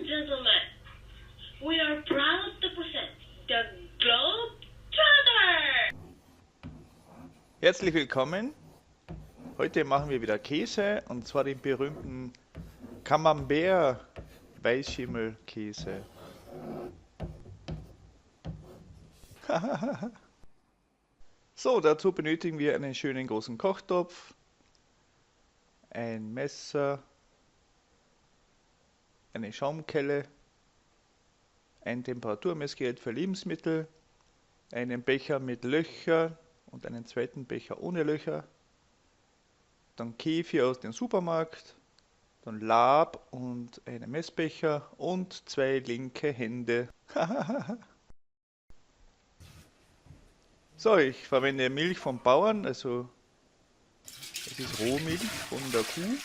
gentlemen, we are proud to present the Globetrotter! Herzlich willkommen. Heute machen wir wieder Käse und zwar den berühmten Camembert Weißschimmelkäse. So, dazu benötigen wir einen schönen großen Kochtopf, ein Messer, eine Schaumkelle, ein Temperaturmessgerät für Lebensmittel, einen Becher mit Löchern und einen zweiten Becher ohne Löcher, dann Kefir aus dem Supermarkt, dann Lab und einen Messbecher und 2 linke Hände. So, ich verwende Milch vom Bauern, also das ist Rohmilch von der Kuh.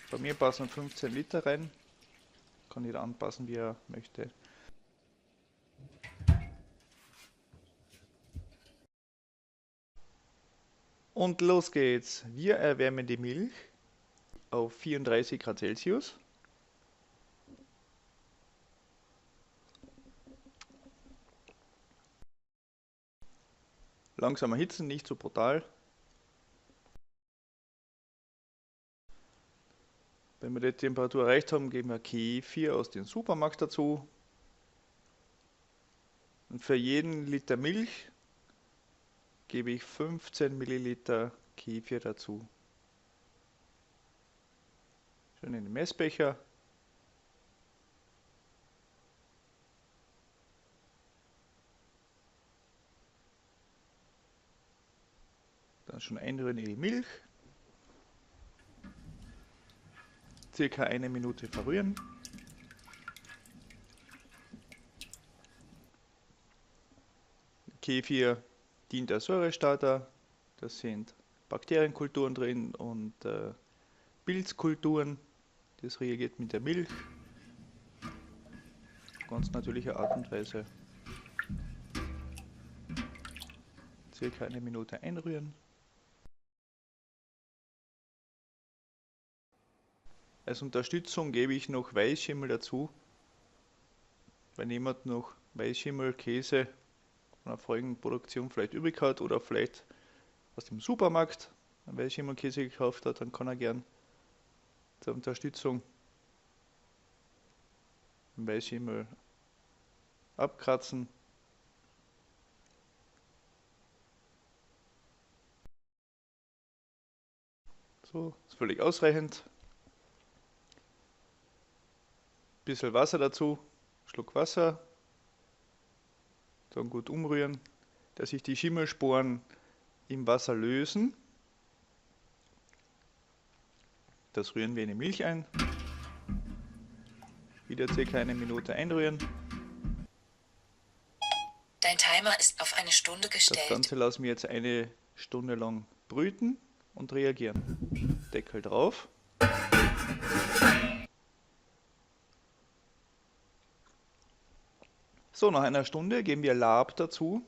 Bei mir passen 15 Liter rein, kann jeder anpassen, wie er möchte. Und los geht's. Wir erwärmen die Milch auf 34 Grad Celsius. Langsam erhitzen, nicht so brutal. Wenn wir die Temperatur erreicht haben, geben wir Kefir aus dem Supermarkt dazu. Und für jeden Liter Milch gebe ich 15 Milliliter Kefir dazu. Schön in den Messbecher. Dann schon einrühren in die Milch. Circa 1 Minute verrühren. Kefir dient als Säurestarter. Das sind Bakterienkulturen drin und Pilzkulturen. Das reagiert mit der Milch. Ganz natürliche Art und Weise. Circa 1 Minute einrühren. Als Unterstützung gebe ich noch Weißschimmel dazu. Wenn jemand noch Weißschimmel, Käse von einer vorigen Produktion vielleicht übrig hat oder vielleicht aus dem Supermarkt einen Weißschimmelkäse gekauft hat, dann kann er gern zur Unterstützung den Weißschimmel abkratzen. So, ist völlig ausreichend. Bisschen Wasser dazu, Schluck Wasser, dann gut umrühren, dass sich die Schimmelsporen im Wasser lösen. Das rühren wir in die Milch ein. Wieder ca. 1 Minute einrühren. Dein Timer ist auf 1 Stunde Das gestellt. Ganze lassen wir jetzt 1 Stunde lang brüten und reagieren. Deckel drauf. So, nach einer Stunde geben wir Lab dazu.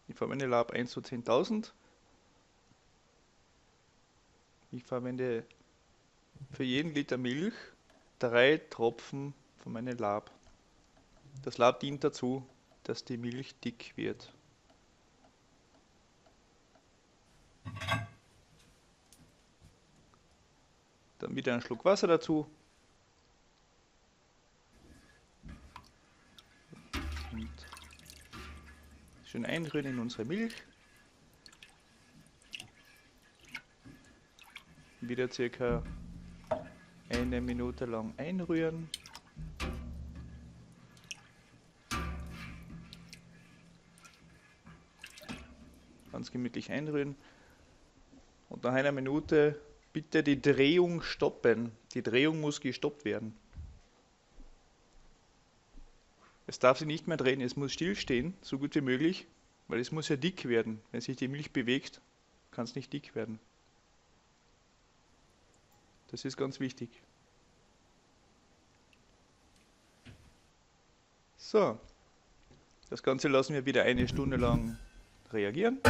Ich verwende Lab 1 zu 10.000. Ich verwende für jeden Liter Milch 3 Tropfen von meinem Lab. Das Lab dient dazu, dass die Milch dick wird. Dann wieder einen Schluck Wasser dazu. Und schön einrühren in unsere Milch. Wieder circa 1 Minute lang einrühren. Ganz gemütlich einrühren. Und nach 1 Minute bitte die Drehung stoppen. Die Drehung muss gestoppt werden. Es darf sich nicht mehr drehen, es muss stillstehen, so gut wie möglich, weil es muss ja dick werden. Wenn sich die Milch bewegt, kann es nicht dick werden. Das ist ganz wichtig. So, das Ganze lassen wir wieder 1 Stunde lang reagieren.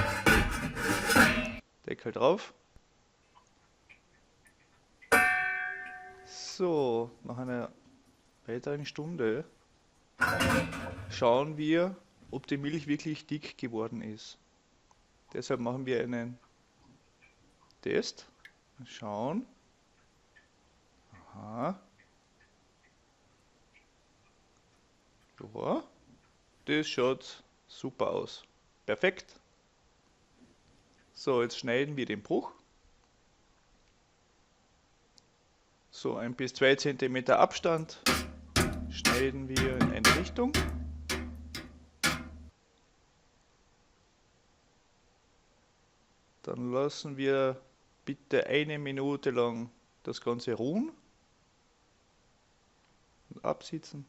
Deckel drauf. So, nach einer weiteren Stunde schauen wir, ob die Milch wirklich dick geworden ist. Deshalb machen wir einen Test. Schauen. Aha. Ja, das schaut super aus. Perfekt. So, jetzt schneiden wir den Bruch. So, 1 bis 2 cm Abstand schneiden wir in eine Richtung. Dann lassen wir bitte 1 Minute lang das Ganze ruhen und absitzen.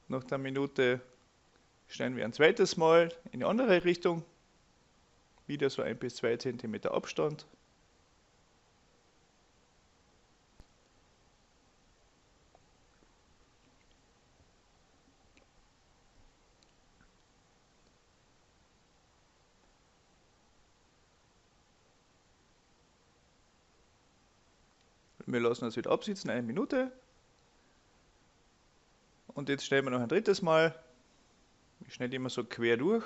Nach der Minute schneiden wir ein zweites Mal in die andere Richtung. Wieder so 1 bis 2 cm Abstand. Wir lassen das wieder absitzen, 1 Minute. Und jetzt schneiden wir noch ein drittes Mal. Ich schneide immer so quer durch.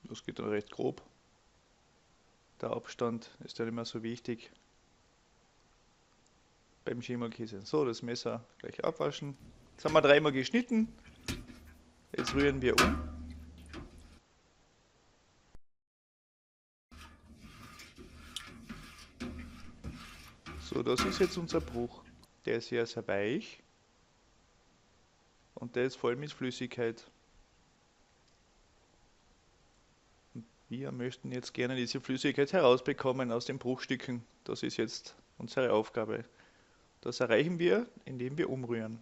Das geht dann recht grob. Der Abstand ist dann immer so wichtig beim Schimmelkäse. So, das Messer gleich abwaschen. Jetzt haben wir 3-mal geschnitten. Jetzt rühren wir um. So, das ist jetzt unser Bruch. Der ist sehr, sehr weich. Und der ist voll mit Flüssigkeit. Und wir möchten jetzt gerne diese Flüssigkeit herausbekommen aus den Bruchstücken. Das ist jetzt unsere Aufgabe. Das erreichen wir, indem wir umrühren.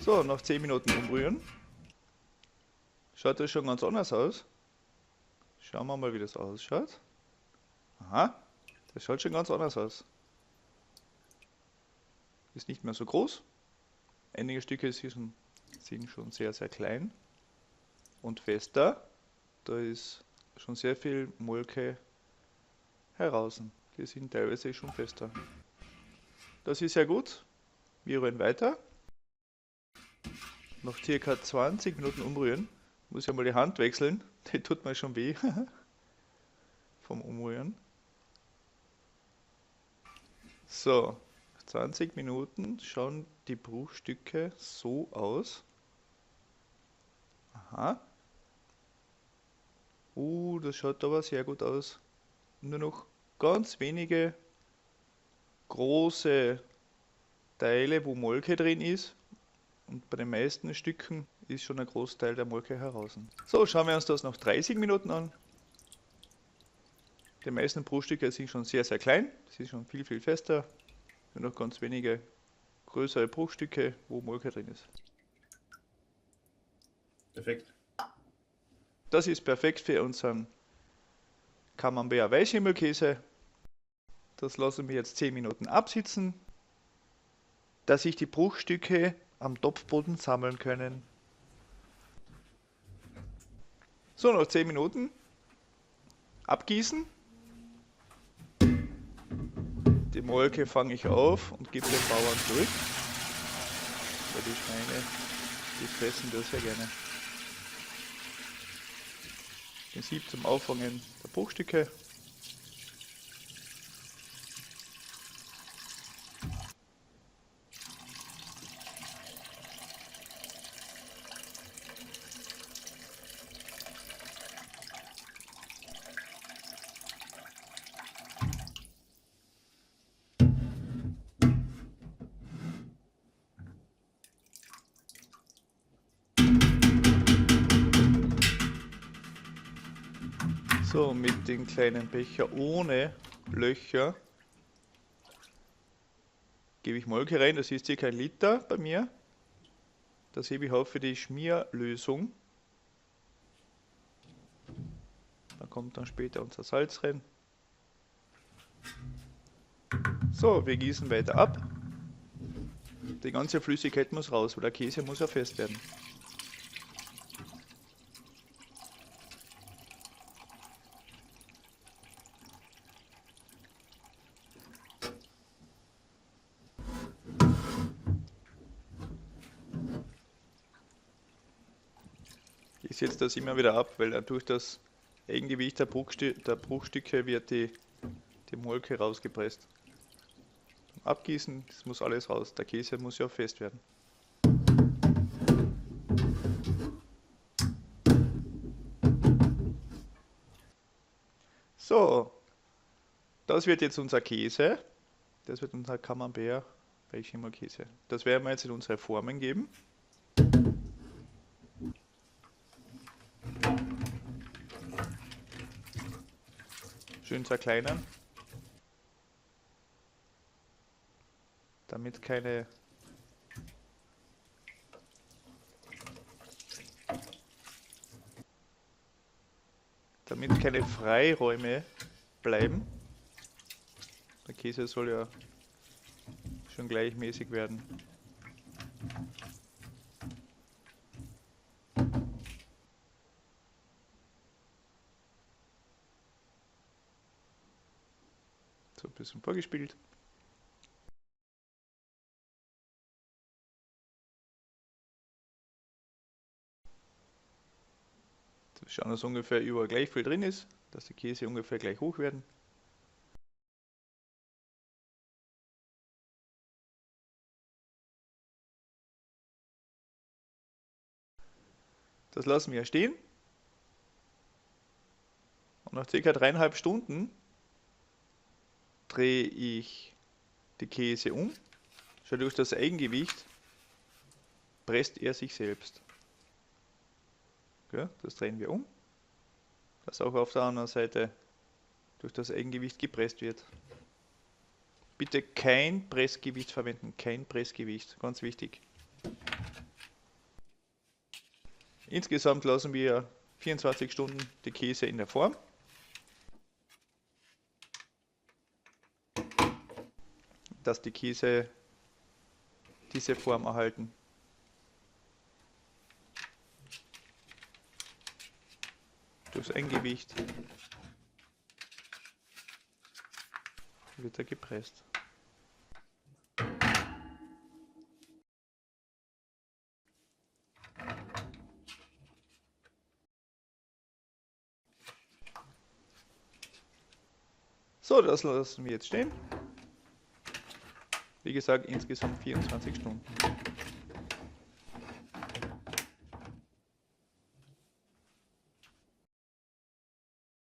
So, nach 10 Minuten umrühren. Schaut das schon ganz anders aus. Schauen wir mal, wie das ausschaut. Aha, das schaut schon ganz anders aus. Ist nicht mehr so groß. Einige Stücke sind schon sehr, sehr klein und fester. Da ist schon sehr viel Molke heraus. Die sind teilweise schon fester. Das ist sehr gut. Wir rühren weiter. Noch ca. 20 Minuten umrühren. Muss ja mal die Hand wechseln. Die tut mir schon weh. Vom Umrühren. So, 20 Minuten schauen die Bruchstücke so aus. Aha. Das schaut aber sehr gut aus. Nur noch ganz wenige große Teile, wo Molke drin ist. Und bei den meisten Stücken ist schon ein Großteil der Molke heraus. So, schauen wir uns das nach 30 Minuten an. Die meisten Bruchstücke sind schon sehr, sehr klein. Sie sind schon viel, viel fester. Nur noch ganz wenige größere Bruchstücke, wo Molke drin ist. Perfekt. Das ist perfekt für unseren Camembert Weißschimmelkäse. Das lassen wir jetzt 10 Minuten absitzen, dass sich die Bruchstücke am Topfboden sammeln können. So, noch 10 Minuten. Abgießen. Die Molke fange ich auf und gebe den Bauern zurück. Weil die Schweine, die fressen das sehr gerne. Den Sieb zum Auffangen der Bruchstücke. So, mit den kleinen Becher ohne Löcher gebe ich Molke rein. Das ist ca. 1 Liter bei mir. Das hebe ich auf für die Schmierlösung. Da kommt dann später unser Salz rein. So, wir gießen weiter ab. Die ganze Flüssigkeit muss raus, weil der Käse muss ja fest werden. Ich setze das immer wieder ab, weil durch das Eigengewicht der Bruchstücke wird die Molke rausgepresst. Abgießen, das muss alles raus. Der Käse muss ja fest werden. So, das wird jetzt unser Käse. Das wird unser Camembert Weichhimmelkäse. Das werden wir jetzt in unsere Formen geben. Schön zerkleinern. Damit keine Freiräume bleiben. Der Käse soll ja schon gleichmäßig werden. So ein bisschen vorgespielt. Schauen, dass ungefähr überall gleich viel drin ist, dass die Käse ungefähr gleich hoch werden. Das lassen wir stehen. Und nach ca. 3,5 Stunden drehe ich die Käse um. Schon durch das Eigengewicht presst er sich selbst. Ja, das drehen wir um, dass auch auf der anderen Seite durch das Eigengewicht gepresst wird. Bitte kein Pressgewicht verwenden, kein Pressgewicht, ganz wichtig. Insgesamt lassen wir 24 Stunden die Käse in der Form. Dass die Käse diese Form erhalten. Durchs Eigengewicht wird er gepresst. So, das lassen wir jetzt stehen. Wie gesagt, insgesamt 24 Stunden.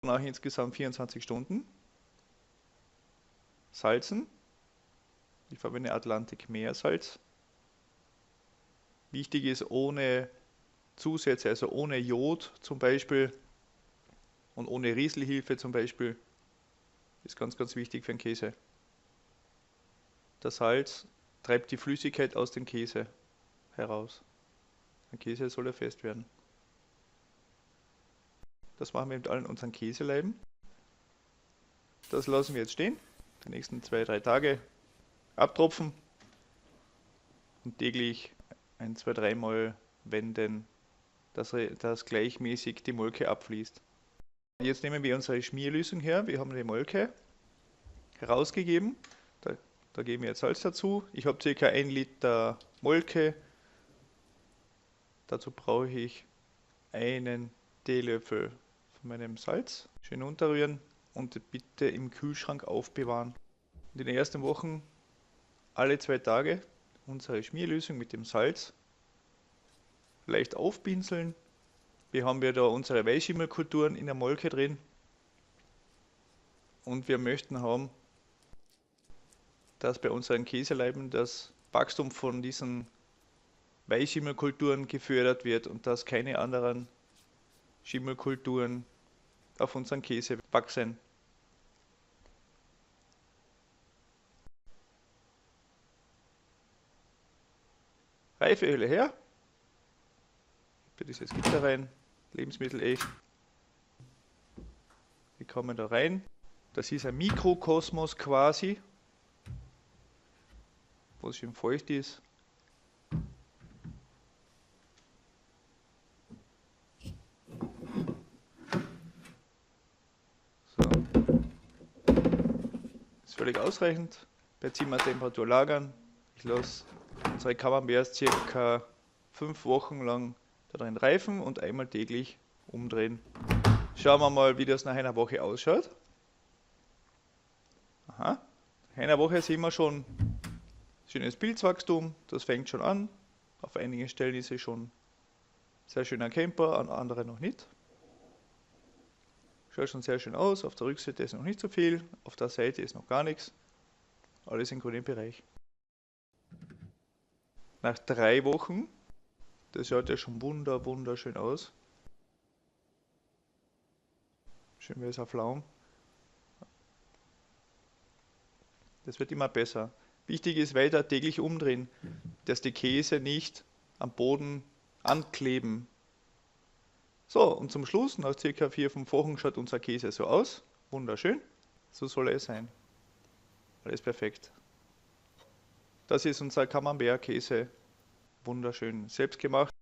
Nach insgesamt 24 Stunden salzen. Ich verwende Atlantic Meersalz. Wichtig ist ohne Zusätze, also ohne Jod zum Beispiel und ohne Rieselhilfe zum Beispiel. Ist ganz, ganz wichtig für den Käse. Das Salz treibt die Flüssigkeit aus dem Käse heraus. Der Käse soll ja fest werden. Das machen wir mit allen unseren Käseleiben. Das lassen wir jetzt stehen. Die nächsten 2-3 Tage abtropfen und täglich 1-2-3 Mal wenden, dass gleichmäßig die Molke abfließt. Jetzt nehmen wir unsere Schmierlösung her. Wir haben die Molke herausgegeben. Da geben wir jetzt Salz dazu. Ich habe ca. 1 Liter Molke. Dazu brauche ich einen Teelöffel von meinem Salz. Schön unterrühren und bitte im Kühlschrank aufbewahren. In den ersten Wochen alle 2 Tage unsere Schmierlösung mit dem Salz leicht aufpinseln. Wir haben ja da unsere Weichschimmelkulturen in der Molke drin und wir möchten haben, dass bei unseren Käseleiben das Wachstum von diesen Weichschimmelkulturen gefördert wird und dass keine anderen Schimmelkulturen auf unseren Käse wachsen. Reifeöle her. Für das jetzt Gitter rein. Lebensmittel echt. Wir kommen da rein. Das ist ein Mikrokosmos quasi. wo es schön feucht ist. So. Ist völlig ausreichend. Bei Zimmertemperatur lagern. Ich lasse unsere Camemberts circa 5 Wochen lang darin reifen und einmal täglich umdrehen. Schauen wir mal, wie das nach einer Woche ausschaut. Aha. Nach einer Woche sehen wir schon schönes Pilzwachstum, das fängt schon an. Auf einigen Stellen ist es schon sehr schön erkennbar, an anderen noch nicht. Schaut schon sehr schön aus, auf der Rückseite ist noch nicht so viel, auf der Seite ist noch gar nichts. Alles im grünen Bereich. Nach 3 Wochen, das schaut ja schon wunderschön aus. Schön weißer Flaum. Das wird immer besser. Wichtig ist weiter täglich umdrehen, dass die Käse nicht am Boden ankleben. So, und zum Schluss, nach ca. 4-5 Wochen, schaut unser Käse so aus. Wunderschön. So soll es sein. Alles perfekt. Das ist unser Camembert-Käse. Wunderschön. Selbst gemacht.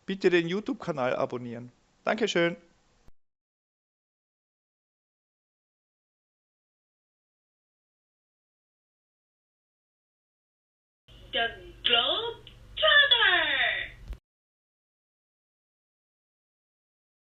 Bitte den YouTube-Kanal abonnieren. Dankeschön. Der Glow